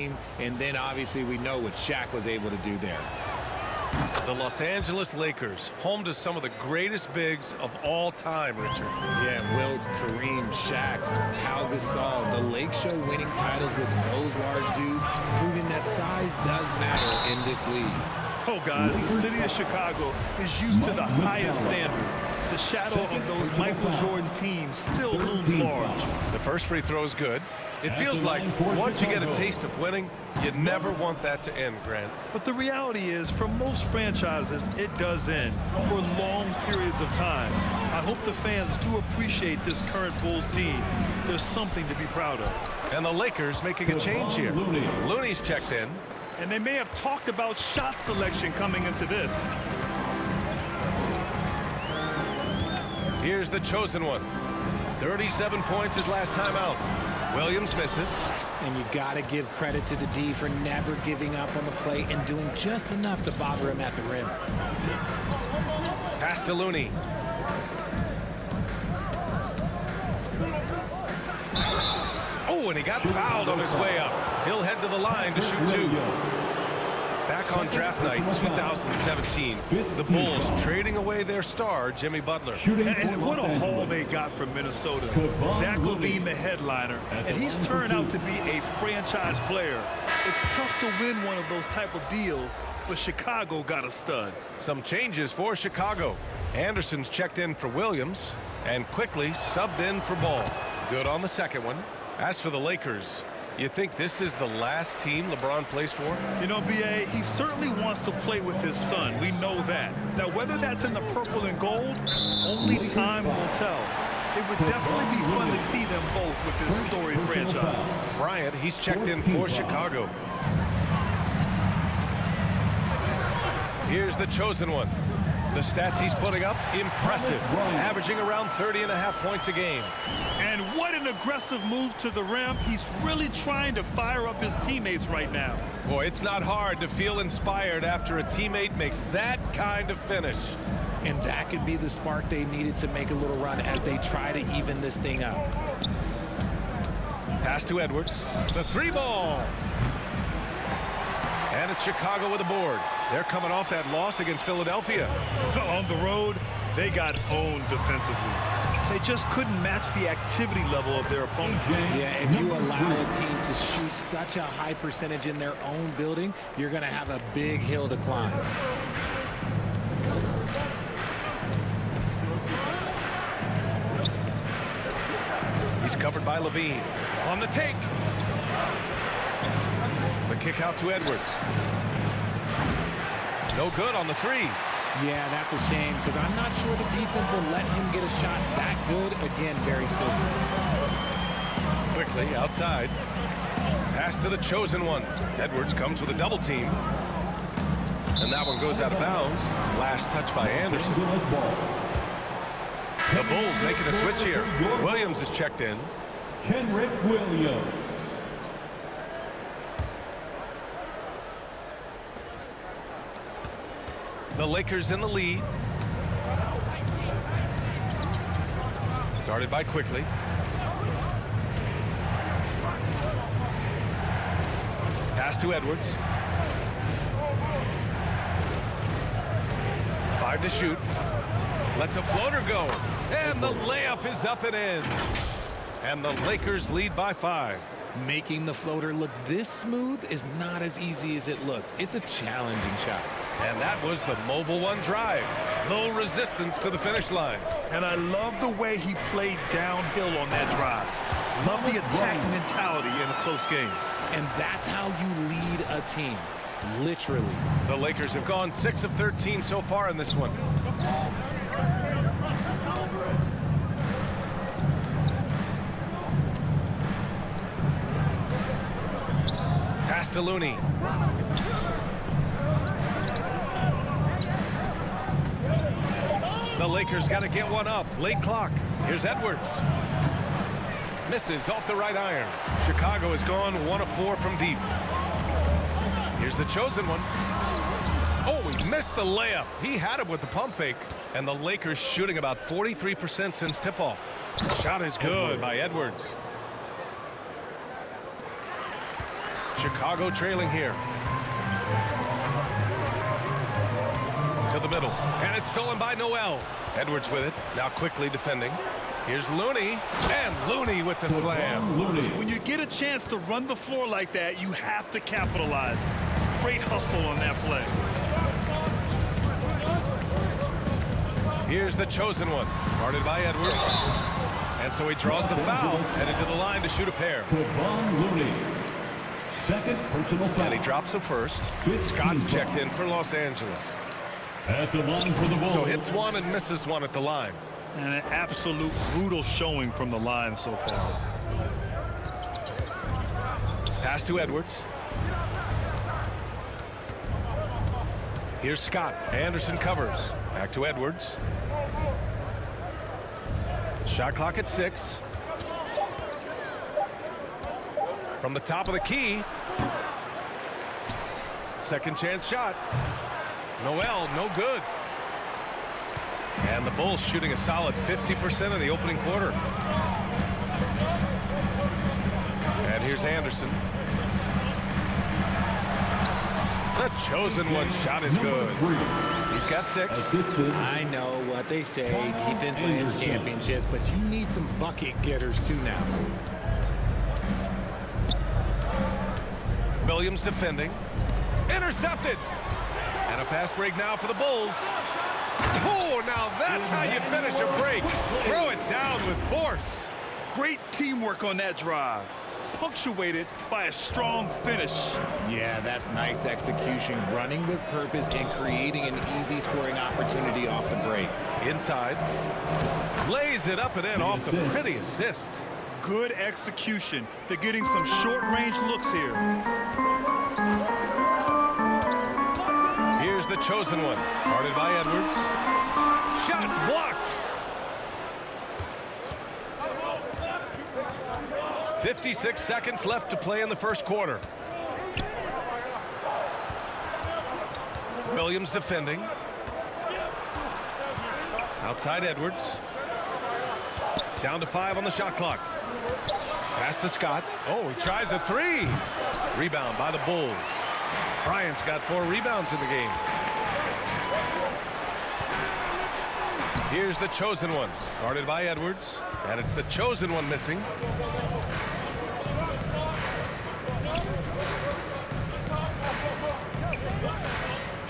And then obviously we know what Shaq was able to do there. The Los Angeles Lakers, home to some of the greatest bigs of all time, Richard. Yeah, Wilt, Kareem, Shaq, Pau Gasol, the Lake Show winning titles with those large dudes, proving that size does matter in this league. Oh, guys, the city of Chicago is used to the highest standard. The shadow of those Michael Jordan teams still looms large. The first free throw is good. It feels like once you get a taste of winning, you never want that to end, Grant. But the reality is, for most franchises, it does end for long periods of time. I hope the fans do appreciate this current Bulls team. There's something to be proud of. And the Lakers making a change here. Looney's checked in. And they may have talked about shot selection coming into this. Here's the chosen one. 37 points his last time out. Williams misses. And you got to give credit to the D for never giving up on the play and doing just enough to bother him at the rim. Pass to Looney. Oh, and he got fouled on his way up. He'll head to the line to shoot two. Back on draft night 2017, the Bulls trading away their star, Jimmy Butler. And what a haul they got from Minnesota. Zach LaVine, the headliner, and he's turned out to be a franchise player. It's tough to win one of those type of deals, but Chicago got a stud. Some changes for Chicago. Anderson's checked in for Williams and quickly subbed in for Ball. Good on the second one. As for the Lakers, you think this is the last team LeBron plays for? You know, B.A., he certainly wants to play with his son. We know that. Now, whether that's in the purple and gold, only time will tell. It would definitely be fun to see them both with this storied franchise. Bryant, he's checked in for Chicago. Here's the chosen one. The stats he's putting up, impressive. Averaging around 30.5 points a game. And what an aggressive move to the rim. He's really trying to fire up his teammates right now. Boy, it's not hard to feel inspired after a teammate makes that kind of finish. And that could be the spark they needed to make a little run as they try to even this thing up. Pass to Edwards. The three ball. And it's Chicago with a board. They're coming off that loss against Philadelphia. On the road, they got owned defensively. They just couldn't match the activity level of their opponent. Yeah, if you allow a team to shoot such a high percentage in their own building, you're going to have a big hill to climb. He's covered by Levine. On the take. The kick out to Edwards. No good on the three. Yeah, that's a shame because I'm not sure the defense will let him get a shot that good again very soon. Quickly outside. Pass to the chosen one. Edwards comes with a double team. And that one goes out of bounds. Last touch by Anderson. The Bulls making a switch here. Williams is checked in. Kenrick Williams. The Lakers in the lead. Guarded by Quickly. Pass to Edwards. 5 to shoot. Lets a floater go. And the layup is up and in. And the Lakers lead by 5. Making the floater look this smooth is not as easy as it looks. It's a challenging shot. And that was the Mobile One drive. Low resistance to the finish line. And I love the way he played downhill on that drive. Love the attacking mentality in a close game. And that's how you lead a team. Literally. The Lakers have gone 6 of 13 so far in this one. Pass to Looney. The Lakers got to get one up. Late clock. Here's Edwards. Misses off the right iron. Chicago has gone 1 of 4 from deep. Here's the chosen one. Oh, he missed the layup. He had it with the pump fake. And the Lakers shooting about 43% since tip-off. Shot is good by Edwards. Chicago trailing here. To the middle, and it's stolen by Noel. Edwards with it, now quickly defending. Here's Looney, and Looney with the slam. When you get a chance to run the floor like that, you have to capitalize. Great hustle on that play. Here's the chosen one, guarded by Edwards. And so he draws the foul, headed to the line to shoot a pair. Looney. Second personal foul. And he drops a first. Scott's checked in for Los Angeles. At the line for the ball. So hits one and misses one at the line. And an absolute brutal showing from the line so far. Pass to Edwards. Here's Scott. Anderson covers. Back to Edwards. Shot clock at 6. From the top of the key. Second chance shot. Noel, no good. And the Bulls shooting a solid 50% in the opening quarter. And here's Anderson. The chosen one shot is good. He's got 6. I know what they say, defense wins championships, but you need some bucket getters too now. Williams defending. Intercepted. And a fast break now for the Bulls. Oh, now that's how you finish a break. Throw it down with force. Great teamwork on that drive, punctuated by a strong finish. Yeah, that's nice execution, running with purpose and creating an easy scoring opportunity off the break. Inside. Lays it up and in off the pretty assist. Good execution. They're getting some short-range looks here. Here's the chosen one, guarded by Edwards. Shots blocked. 56 seconds left to play in the first quarter. Williams defending. Outside Edwards. Down to 5 on the shot clock. Pass to Scott. Oh, he tries a 3. Rebound by the Bulls. Bryant's got 4 rebounds in the game. Here's the chosen one, guarded by Edwards, and it's the chosen one missing.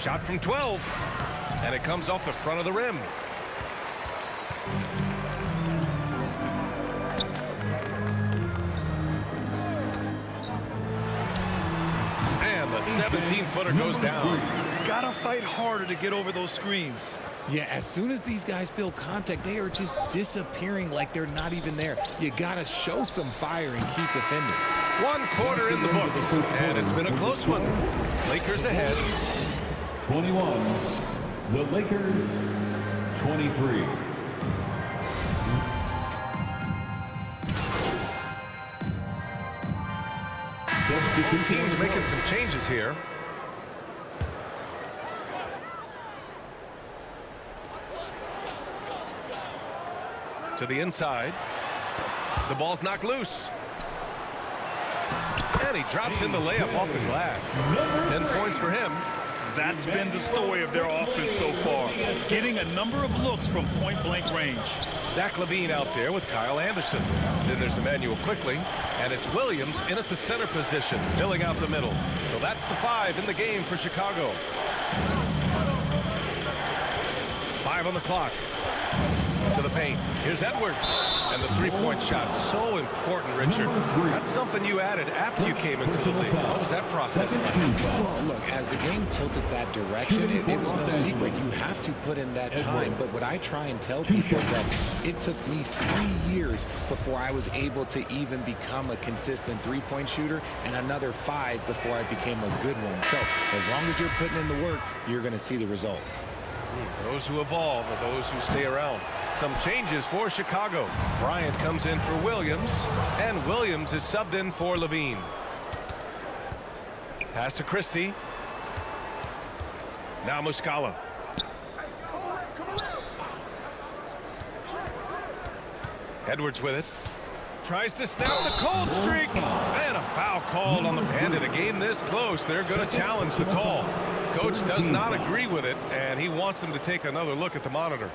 Shot from 12, and it comes off the front of the rim. And the 17-footer goes down. Gotta fight harder to get over those screens. Yeah, as soon as these guys feel contact, they are just disappearing like they're not even there. You gotta show some fire and keep defending. 1 quarter in the books, and it's been a close one. Lakers ahead. 21. The Lakers, 23. Teams making some changes here. To the inside. The ball's knocked loose. And he drops in the layup off the glass. 10 points for him. That's been the story of their offense so far, getting a number of looks from point-blank range. Zach LaVine out there with Kyle Anderson. Then there's Emmanuel quickly, and it's Williams in at the center position, filling out the middle. So that's the 5 in the game for Chicago. 5 on the clock. To the paint. Here's Edwards. And the 3-point shot. So important, Richard. That's something you added after you came into the league. What was that process like? Well, look, as the game tilted that direction, it was no secret. You have to put in that time. But what I try and tell people is that it took me 3 years before I was able to even become a consistent 3-point shooter, and another 5 before I became a good one. So as long as you're putting in the work, you're going to see the results. Those who evolve are those who stay around. Some changes for Chicago. Bryant comes in for Williams, and Williams is subbed in for LaVine. Pass to Christie. Now Muscala. Edwards with it. Tries to snap the cold streak. And a foul called on the and in a game this close, they're going to challenge the call. Coach does not agree with it, and he wants them to take another look at the monitor.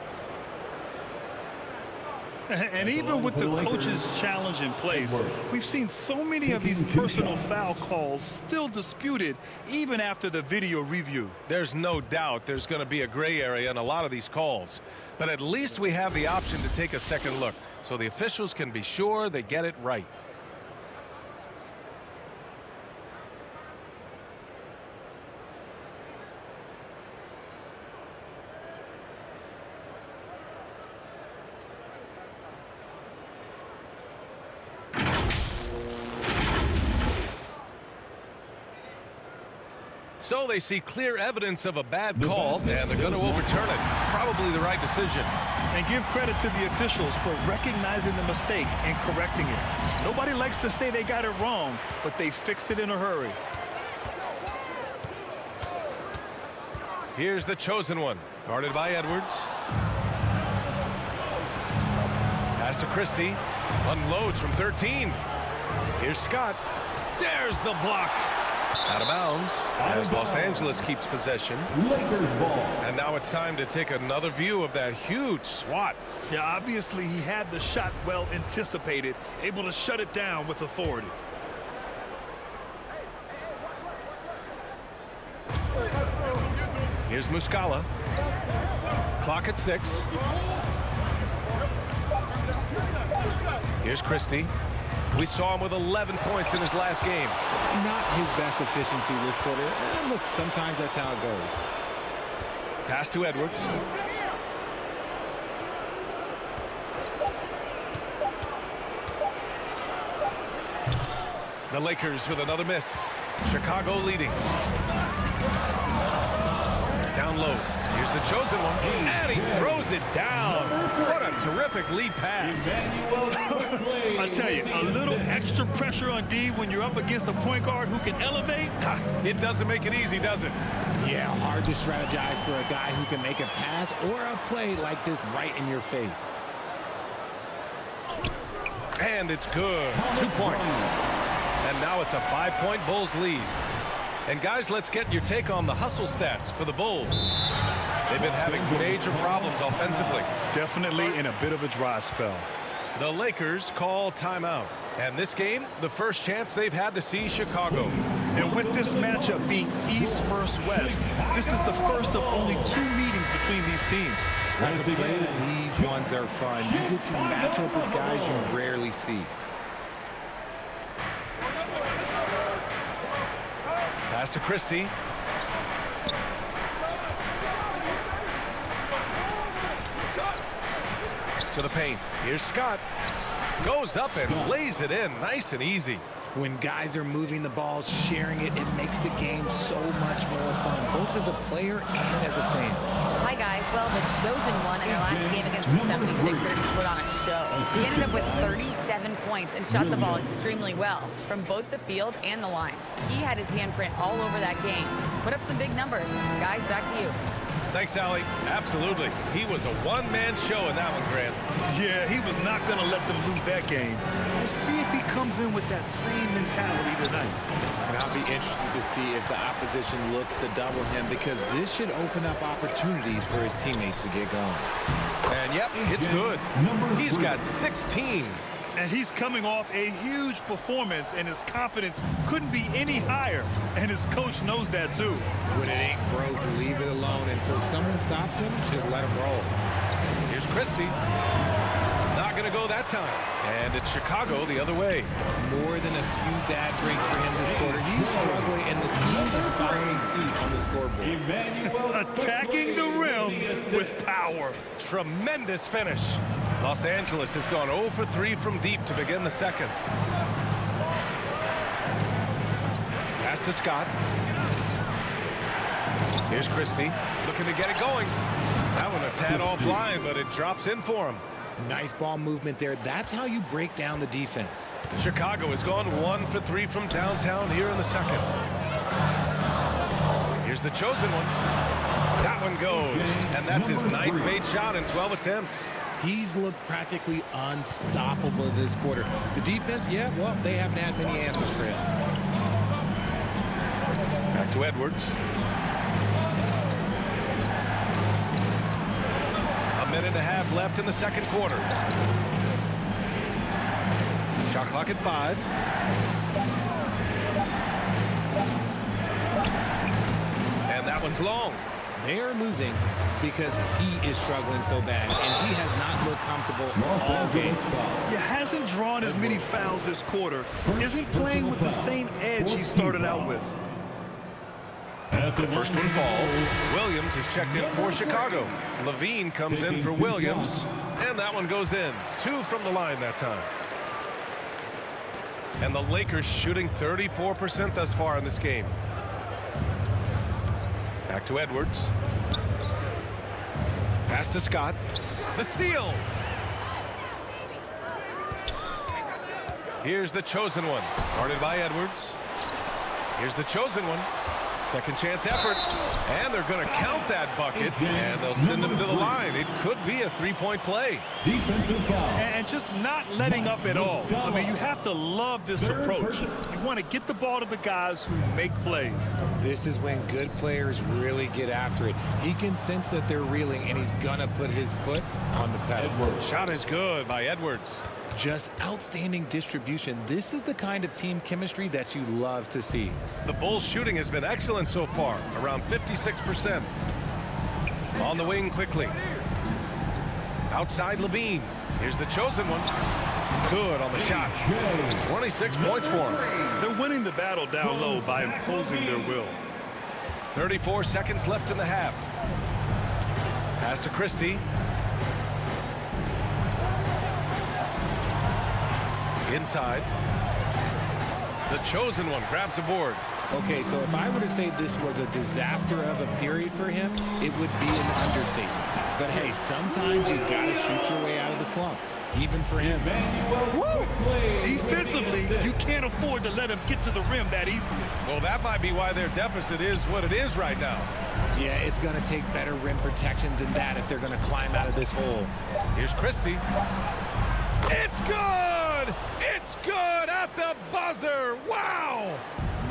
And even with the coach's challenge in place, we've seen so many of these personal foul calls still disputed even after the video review. There's no doubt there's going to be a gray area in a lot of these calls. But at least we have the option to take a second look, so the officials can be sure they get it right. So they see clear evidence of a bad call, and they're going to overturn it. Probably the right decision. And give credit to the officials for recognizing the mistake and correcting it. Nobody likes to say they got it wrong, but they fixed it in a hurry. Here's the chosen one, guarded by Edwards. Pass to Christie. Unloads from 13. Here's Scott. There's the block. Out of bounds as Los Angeles keeps possession. Lakers ball. And now it's time to take another view of that huge swat. Yeah, obviously he had the shot well anticipated, able to shut it down with authority. Here's Muscala. Clock at 6. Here's Christie. We saw him with 11 points in his last game. Not his best efficiency this quarter. And look, sometimes that's how it goes. Pass to Edwards. The Lakers with another miss. Chicago leading. Down low. Here's the chosen one. And he throws it down. What a terrific lead pass. I tell you, a little extra pressure on D when you're up against a point guard who can elevate. It doesn't make it easy, does it? Yeah, hard to strategize for a guy who can make a pass or a play like this right in your face. And it's good. 2 points. And now it's a 5-point Bulls lead. And guys, let's get your take on the hustle stats for the Bulls. They've been having major problems offensively. Definitely in a bit of a dry spell. The Lakers call timeout. And this game, the first chance they've had to see Chicago. And with this matchup being East versus West, this is the first of only 2 meetings between these teams. As a player, these ones are fun. You get to match up with guys you rarely see. Pass to Christie. To the paint. Here's Scott. Goes up and lays it in. Nice and easy. When guys are moving the ball, sharing it, it makes the game so much more fun, both as a player and as a fan. Hi, guys. Well, the chosen one in their last game against the 76ers put on a show. He ended up with 37 points and shot the ball extremely well from both the field and the line. He had his handprint all over that game. Put up some big numbers. Guys, back to you. Thanks, Allie. Absolutely. He was a one-man show in that one, Grant. Yeah, he was not going to let them lose that game. We'll see if he comes in with that same mentality tonight. And I'll be interested to see if the opposition looks to double him, because this should open up opportunities for his teammates to get going. And yep, it's good. He's got 16. And he's coming off a huge performance, and his confidence couldn't be any higher. And his coach knows that, too. When it ain't broke, leave it alone until someone stops him. Just let him roll. Here's Christie. Not going to go that time. And it's Chicago the other way. More than a few bad breaks for him this quarter. He's struggling, and the team is following suit on the scoreboard. Attacking the rim with power. Tremendous finish. Los Angeles has gone 0 for 3 from deep to begin the second. Pass to Scott. Here's Christie, looking to get it going. That one a tad offline, but it drops in for him. Nice ball movement there. That's how you break down the defense. Chicago has gone 1 for 3 from downtown here in the second. Here's the chosen one. That one goes, and that's his 9th made shot in 12 attempts. He's looked practically unstoppable this quarter. The defense, yeah, well, they haven't had many answers for him. Back to Edwards. A minute and a half left in the second quarter. Shot clock at 5. And that one's long. They're losing because he is struggling so bad, and he has not looked comfortable all game. He hasn't drawn as many fouls this quarter. Isn't playing with the same edge he started out with. The first one falls. Williams is checked in for Chicago. Levine comes in for Williams, and that one goes in. 2 from the line that time. And the Lakers shooting 34% thus far in this game. Back to Edwards. Pass to Scott. The steal. Here's the chosen one. Guarded by Edwards. Here's the chosen one. Second chance effort. And they're going to count that bucket. And they'll send him to the line. It could be a three-point play. And just not letting up at all. I mean, you have to love this approach. You want to get the ball to the guys who make plays. This is when good players really get after it. He can sense that they're reeling, and he's going to put his foot on the pedal. Shot is good by Edwards. Just outstanding distribution. This is the kind of team chemistry that you love to see. The Bulls' shooting has been excellent so far, around 56%. On the wing quickly. Outside Levine. Here's the chosen one. Good on the shot. 26 points for him. They're winning the battle down low by imposing their will. 34 seconds left in the half. Pass to Christie. Inside. The chosen one grabs a board. Okay, so if I were to say this was a disaster of a period for him, it would be an understatement. But hey, sometimes you got to shoot your way out of the slump, even for him. Defensively, you can't afford to let him get to the rim that easily. Well, that might be why their deficit is what it is right now. Yeah, it's going to take better rim protection than that if they're going to climb out of this hole. Here's Christie. It's good! It's good at the buzzer! Wow!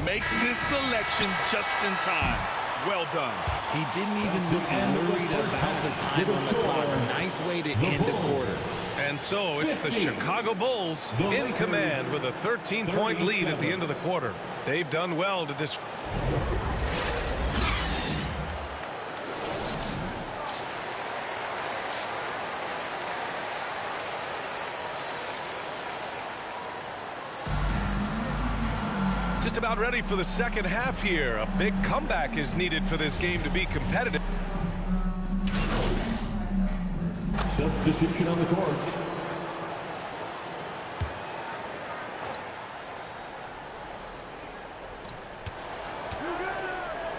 Makes his selection just in time. Well done. He didn't even look worried about the time on the clock. Nice way to end the quarter. And so it's the Chicago Bulls in command with a 13-point lead at the end of the quarter. They've done well to just about ready for the second half here. A big comeback is needed for this game to be competitive. Substitution on the court.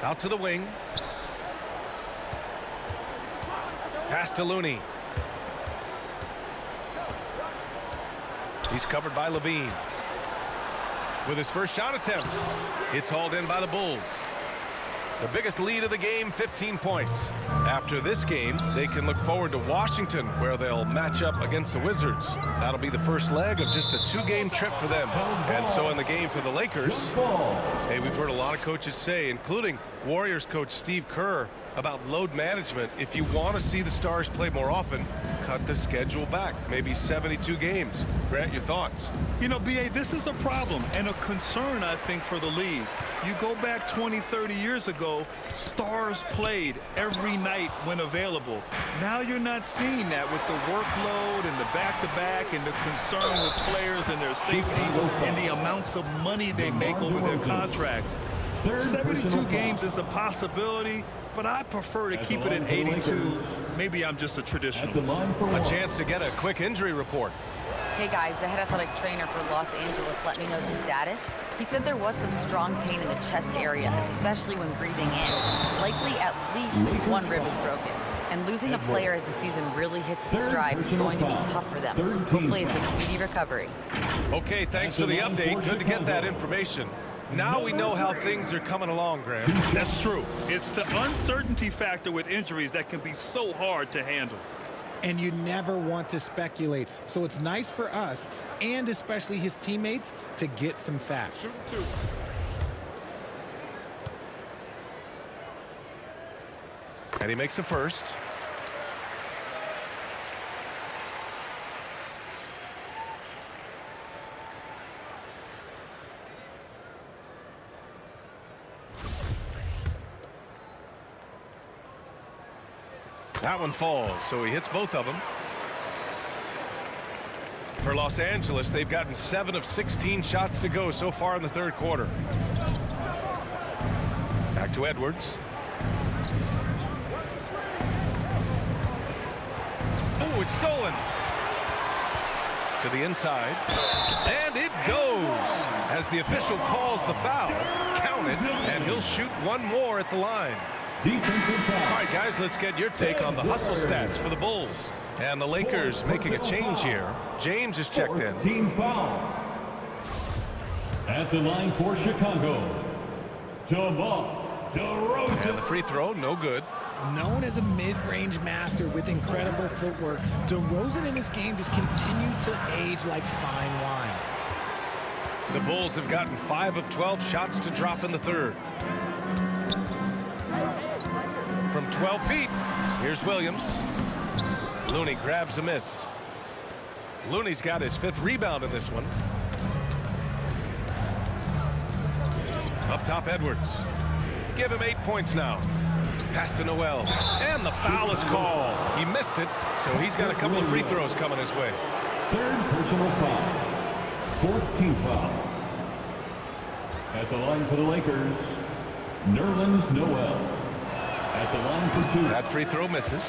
Out to the wing. Pass to Looney. He's covered by Levine. With his first shot attempt, it's hauled in by the Bulls. The biggest lead of the game, 15 points. After this game, they can look forward to Washington, where they'll match up against the Wizards. That'll be the first leg of just a 2-game trip for them. And so in the game for the Lakers, hey, we've heard a lot of coaches say, including Warriors coach Steve Kerr, about load management. If you want to see the Stars play more often, cut the schedule back, maybe 72 games. Grant, your thoughts? You know, B.A., this is a problem and a concern, I think, for the league. You go back 20, 30 years ago, Stars played every night when available. Now you're not seeing that with the workload and the back-to-back and the concern with players and their safety and the amounts of money they make over their contracts. 72 games is a possibility, but I prefer to keep it at 82. Maybe I'm just a traditionalist. A chance to get a quick injury report. Hey guys, the head athletic trainer for Los Angeles let me know the status. He said there was some strong pain in the chest area, especially when breathing in. Likely at least one rib is broken. And losing a player as the season really hits its stride is going to be tough for them. Hopefully it's a speedy recovery. Okay, thanks for the update. Good to get that information. Now we know how things are coming along, Graham. That's true. It's the uncertainty factor with injuries that can be so hard to handle. and you never want to speculate. So it's nice for us, and especially his teammates, to get some facts. And he makes a first. That one falls, so he hits both of them. For Los Angeles, they've gotten 7 of 16 shots to go so far in the third quarter. Back to Edwards. Oh, it's stolen. To the inside. And it goes. As the official calls the foul, count it, and he'll shoot one more at the line. Defensive foul. All right, guys, let's get your take on the hustle stats for the Bulls. And the Lakers making a change here. James is checked in. Team foul. At the line for Chicago, DeRozan. And the free throw, no good. Known as a mid-range master with incredible footwork, DeRozan in this game just continued to age like fine wine. The Bulls have gotten 5 of 12 shots to drop in the third. From 12 feet, here's Williams. Looney grabs a miss. Looney's got his 5th rebound in this one. Up top, Edwards. Give him 8 points now. Pass to Noel. And the foul is called. He missed it, so he's got a couple of free throws coming his way. 3rd personal foul. 4th team foul. At the line for the Lakers, Nerlens Noel. At the line for 2. That free throw misses.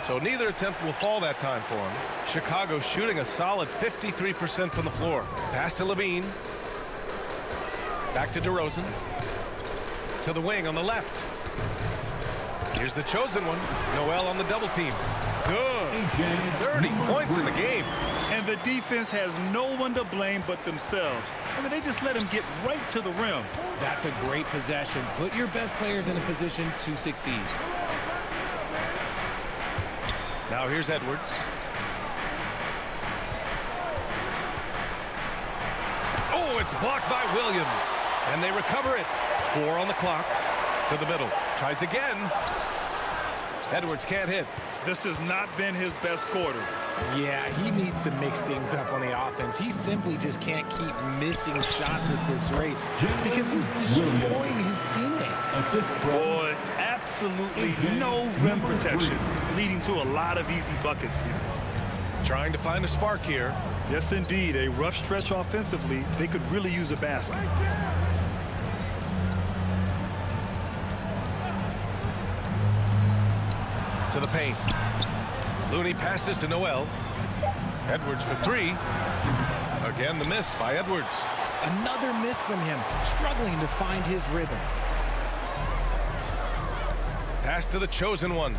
So neither attempt will fall that time for him. Chicago shooting a solid 53% from the floor. Pass to Levine. Back to DeRozan. To the wing on the left. Here's the chosen one. Noel on the double team. Good. 30 points in the game. And the defense has no one to blame but themselves. I mean, they just let him get right to the rim. That's a great possession. Put your best players in a position to succeed. Now here's Edwards. Oh, it's blocked by Williams. And they recover it. 4 on the clock. To the middle. Tries again. Edwards can't hit. This has not been his best quarter. Yeah, he needs to mix things up on the offense. He simply just can't keep missing shots at this rate because he's destroying his teammates. Boy, absolutely no rim protection, leading to a lot of easy buckets here. Trying to find a spark here. Yes, indeed. A rough stretch offensively. They could really use a basket. To the paint. Looney passes to Noel. Edwards for 3. Again, the miss by Edwards. Another miss from him, struggling to find his rhythm. Pass to the chosen one.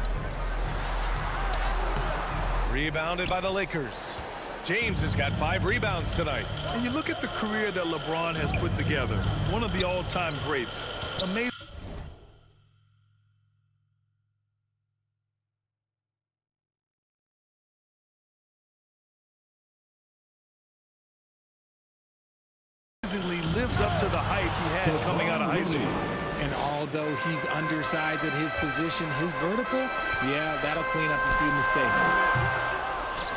Rebounded by the Lakers. James has got 5 rebounds tonight. And you look at the career that LeBron has put together. One of the all-time greats. Amazing. Lived up to the hype he had coming out of high school. And although he's undersized at his position, his vertical, yeah, that'll clean up a few mistakes.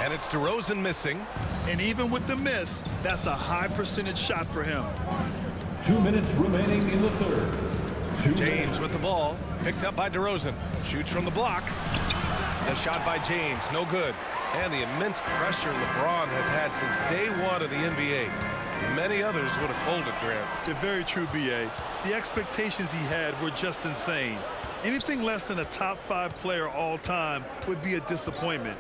And it's DeRozan missing. And even with the miss, that's a high percentage shot for him. 2 minutes remaining in the third. James with the ball. Picked up by DeRozan. Shoots from the block. The shot by James, no good. And the immense pressure LeBron has had since day 1 of the NBA. Many others would have folded, Grant. They're very true, B.A. The expectations he had were just insane. Anything less than a top 5 player all time would be a disappointment.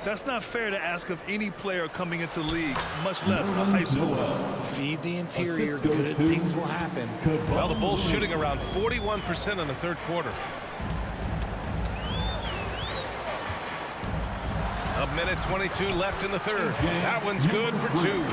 That's not fair to ask of any player coming into the league, much less a high schooler. Feed the interior, good things will happen. Well, the Bulls shooting around 41% in the third quarter. A minute 22 left in the third. That one's good for 2.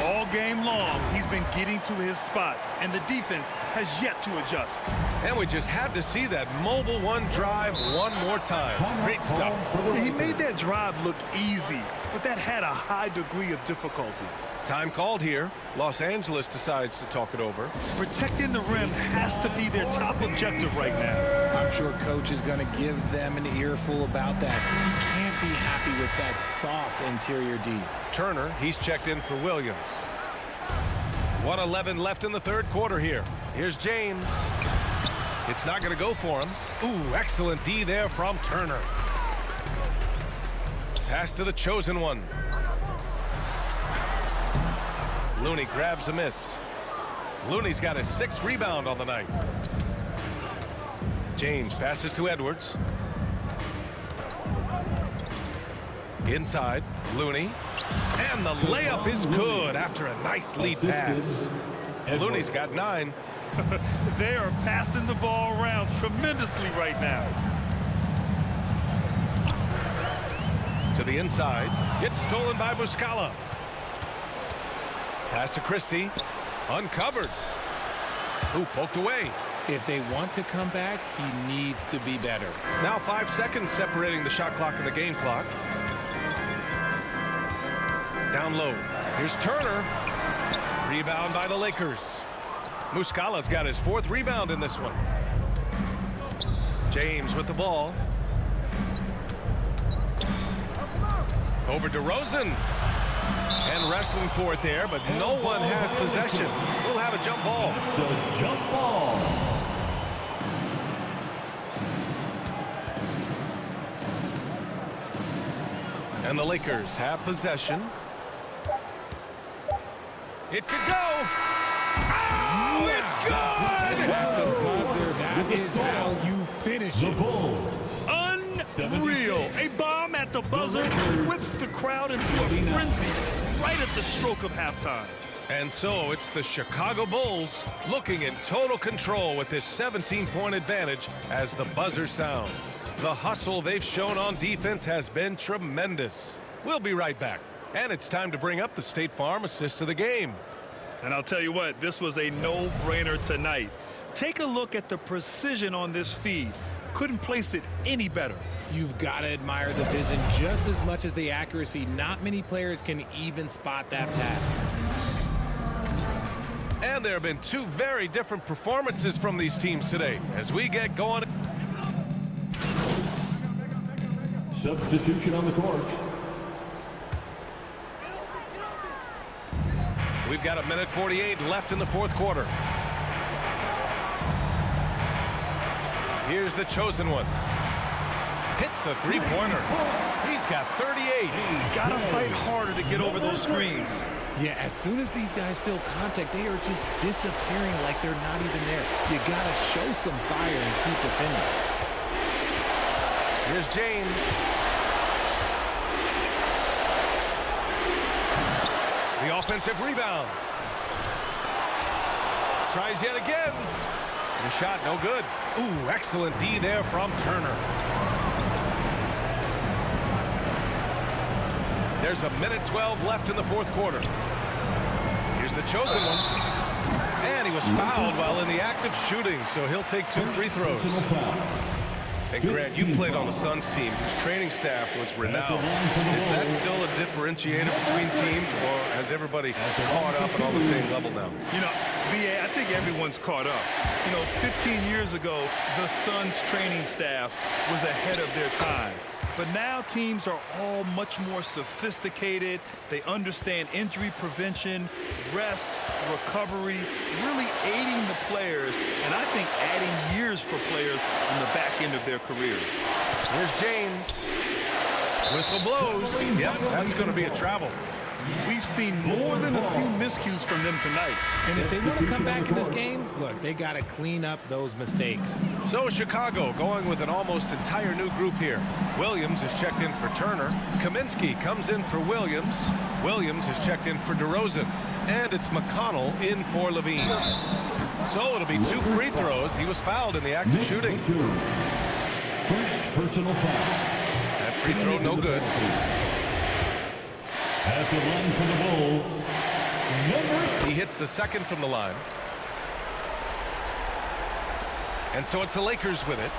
All game long, he's been getting to his spots, and the defense has yet to adjust. And we just had to see that mobile one drive one more time. Great stuff. He made that drive look easy, but that had a high degree of difficulty. Time called here. Los Angeles decides to talk it over. Protecting the rim has to be their top objective right now. I'm sure coach is going to give them an earful about that. You can't be happy with that soft interior D. Turner, he's checked in for Williams. 1:11 left in the third quarter here. Here's James. It's not going to go for him. Ooh, excellent D there from Turner. Pass to the chosen one. Looney grabs a miss. Looney's got his 6th rebound on the night. James passes to Edwards. Inside, Looney. And the layup is good after a nice lead pass. Looney's got 9. They are passing the ball around tremendously right now. To the inside. Gets stolen by Muscala. Pass to Christie. Uncovered. Ooh, poked away. If they want to come back, he needs to be better. Now 5 seconds separating the shot clock and the game clock. Down low. Here's Turner. Rebound by the Lakers. Muscala's got his 4th rebound in this one. James with the ball. Over to Rosen. And wrestling for it there, but no one has possession. We'll have a jump ball. The jump ball. And the Lakers have possession. It could go. Oh, it's good! At the buzzer, that is how you finish The it. Bulls. Unreal. A bomb at the buzzer whips the crowd into a frenzy right at the stroke of halftime. And so it's the Chicago Bulls looking in total control with this 17-point advantage as the buzzer sounds. The hustle they've shown on defense has been tremendous. We'll be right back. And it's time to bring up the State Farm assist of the game. And I'll tell you what, this was a no-brainer tonight. Take a look at the precision on this feed. Couldn't place it any better. You've got to admire the vision just as much as the accuracy. Not many players can even spot that pass. And there have been 2 very different performances from these teams today as we get going. Substitution on the court. We've got 1:48 left in the 4th quarter. Here's the chosen one. Hits a 3-pointer. He's got 38. Gotta fight harder to get over those screens. Yeah, as soon as these guys feel contact, they are just disappearing like they're not even there. You got to show some fire and keep defending. Here's James. The offensive rebound. Tries yet again. The shot no good. Ooh, excellent D there from Turner. There's 1:12 left in the 4th quarter. Here's the chosen one. And he was fouled while in the act of shooting, so he'll take 2 free throws. And Grant, you played on the Suns team whose training staff was renowned. Is that still a differentiator between teams, or has everybody caught up and on the same level now? You know, B.A., I think everyone's caught up. You know, 15 years ago, the Suns training staff was ahead of their time. But now teams are all much more sophisticated. They understand injury prevention, rest, recovery, really aiding the players, and I think adding years for players on the back end of their careers. Here's James. Whistle blows. Yep, that's going to be a travel. We've seen more than a few miscues from them tonight. And if they want to come back in this game, look, they got to clean up those mistakes. So Chicago going with an almost entire new group here. Williams is checked in for Turner. Kaminsky comes in for Williams. Williams is checked in for DeRozan. And it's McConnell in for Levine. So it'll be 2 free throws. He was fouled in the act of shooting. First personal foul. That free throw no good. At the line for the Bulls, He hits the second from the line. And so it's the Lakers with it.